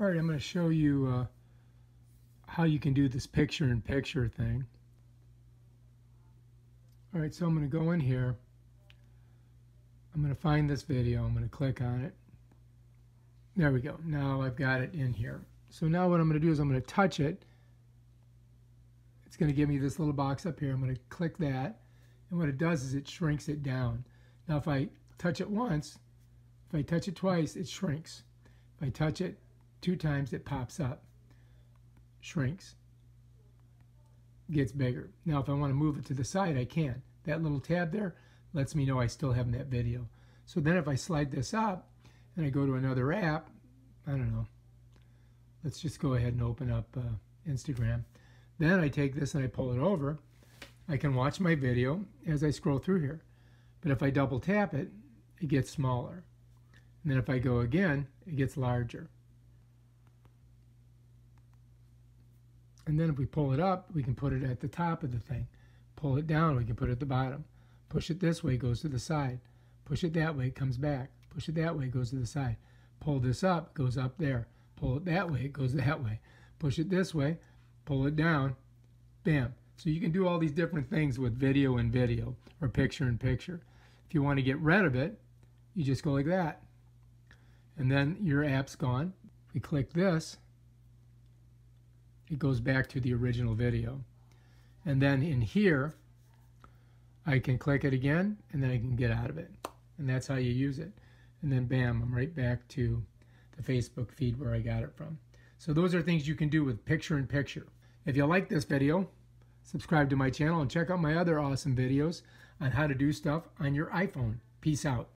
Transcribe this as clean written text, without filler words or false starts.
Alright, I'm going to show you how you can do this picture-in-picture thing. Alright, so I'm going to go in here. I'm going to find this video. I'm going to click on it. There we go. Now I've got it in here. So now what I'm going to do is I'm going to touch it. It's going to give me this little box up here. I'm going to click that. And what it does is it shrinks it down. Now if I touch it once, if I touch it twice, it shrinks. If I touch it 2 times, it pops up, shrinks, gets bigger. Now if I want to move it to the side, I can. That little tab there lets me know I still have that video. So then if I slide this up and I go to another app, I don't know, let's just go ahead and open up Instagram. Then I take this and I pull it over. I can watch my video as I scroll through here. But if I double tap it, it gets smaller. And then if I go again, it gets larger. And then if we pull it up, we can put it at the top of the thing. Pull it down, we can put it at the bottom. Push it this way, it goes to the side. Push it that way, it comes back. Push it that way, it goes to the side. Pull this up, it goes up there. Pull it that way, it goes that way. Push it this way, pull it down, bam. So you can do all these different things with video and video, or picture in picture. If you want to get rid of it, you just go like that. And then your app's gone. If we click this, it goes back to the original video. And then in here, I can click it again, and then I can get out of it. And that's how you use it. And then bam, I'm right back to the Facebook feed where I got it from. So those are things you can do with picture-in-picture. If you like this video, subscribe to my channel and check out my other awesome videos on how to do stuff on your iPhone. Peace out.